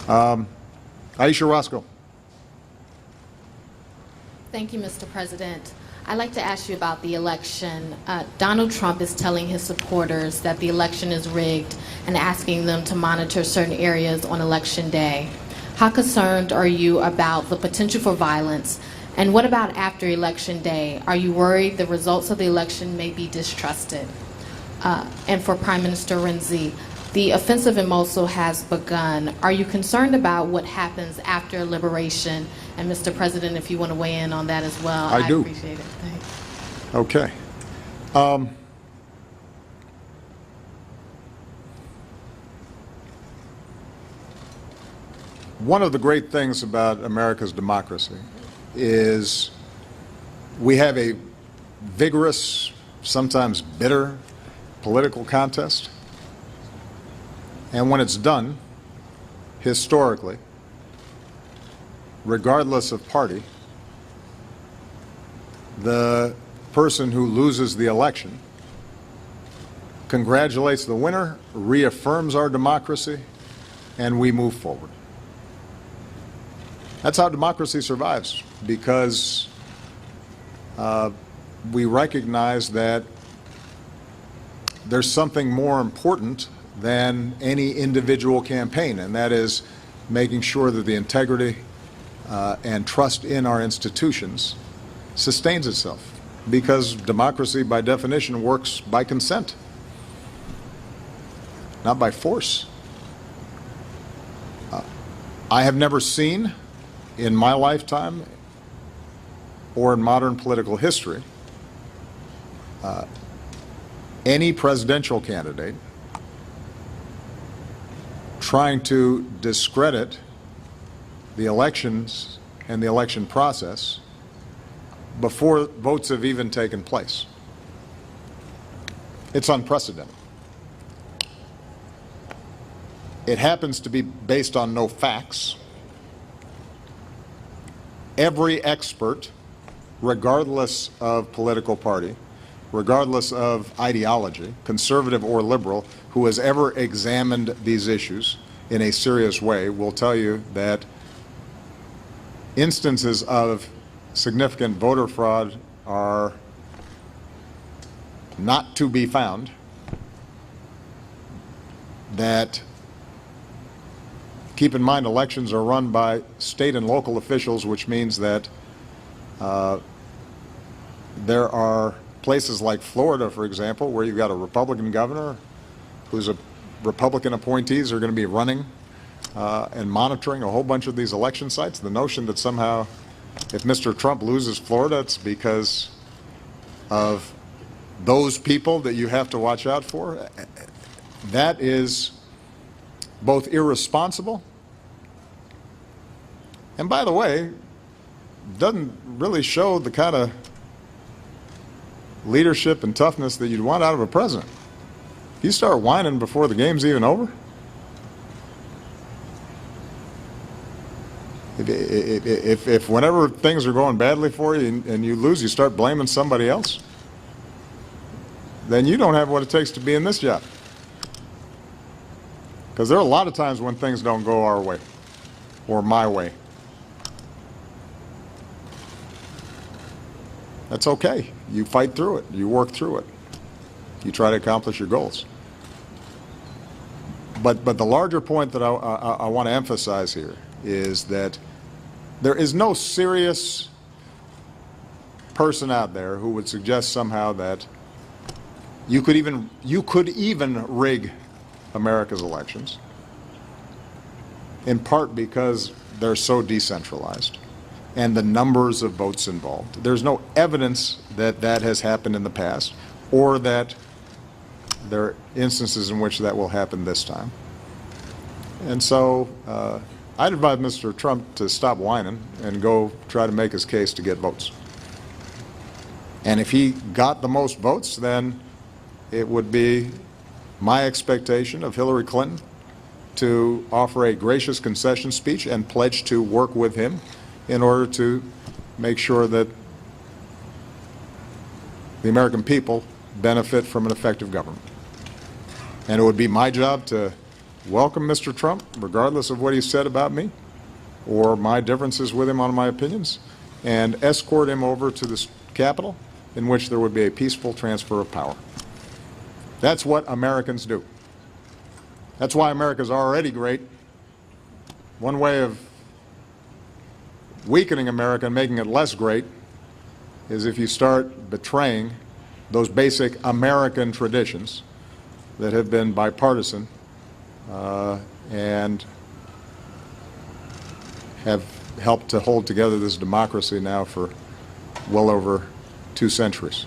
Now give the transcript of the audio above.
Aisha Roscoe. Thank you, Mr. President. I'd like to ask you about the election. Donald Trump is telling his supporters that the election is rigged and asking them to monitor certain areas on Election Day. How concerned are you about the potential for violence? And what about after Election Day? Are you worried the results of the election may be distrusted? And for Prime Minister Renzi, the offensive in Mosul has begun. Are you concerned about what happens after liberation? And Mr. President, if you want to weigh in on that as well, I do. appreciate it. Thanks. Okay. One of the great things about America's democracy is we have a vigorous, sometimes bitter, political contest. And when it's done, historically, regardless of party, the person who loses the election congratulates the winner, reaffirms our democracy, and we move forward. That's how democracy survives, because we recognize that there's something more important than any individual campaign, and that is making sure that the integrity and trust in our institutions sustains itself, because democracy by definition works by consent, not by force. I have never seen in my lifetime or in modern political history any presidential candidate trying to discredit the elections and the election process before votes have even taken place. It's unprecedented. It happens to be based on no facts. Every expert, regardless of political party, regardless of ideology, conservative or liberal, who has ever examined these issues in a serious way will tell you that instances of significant voter fraud are not to be found, that, keep in mind, elections are run by state and local officials, which means that there are places like Florida, for example, where you've got a Republican governor who's a Republican appointees are going to be running and monitoring a whole bunch of these election sites. The notion that somehow if Mr. Trump loses Florida, it's because of those people that you have to watch out for, that is both irresponsible and, by the way, doesn't really show the kind of leadership and toughness that you'd want out of a president. If you start whining before the game's even over, if whenever things are going badly for you and you lose, you start blaming somebody else, then you don't have what it takes to be in this job. Because there are a lot of times when things don't go our way or my way. That's okay. You fight through it. You work through it. You try to accomplish your goals. But the larger point that I want to emphasize here is that there is no serious person out there who would suggest somehow that you could even rig America's elections, in part because they're so decentralized and the numbers of votes involved. There's no evidence that that has happened in the past or that there are instances in which that will happen this time. And so I'd advise Mr. Trump to stop whining and go try to make his case to get votes. And if he got the most votes, then it would be my expectation of Hillary Clinton to offer a gracious concession speech and pledge to work with him in order to make sure that the American people benefit from an effective government. And it would be my job to welcome Mr. Trump, regardless of what he said about me or my differences with him on my opinions, and escort him over to the Capitol, in which there would be a peaceful transfer of power. That's what Americans do. That's why America's already great. One way of weakening America and making it less great is if you start betraying those basic American traditions that have been bipartisan and have helped to hold together this democracy now for well over 2 centuries.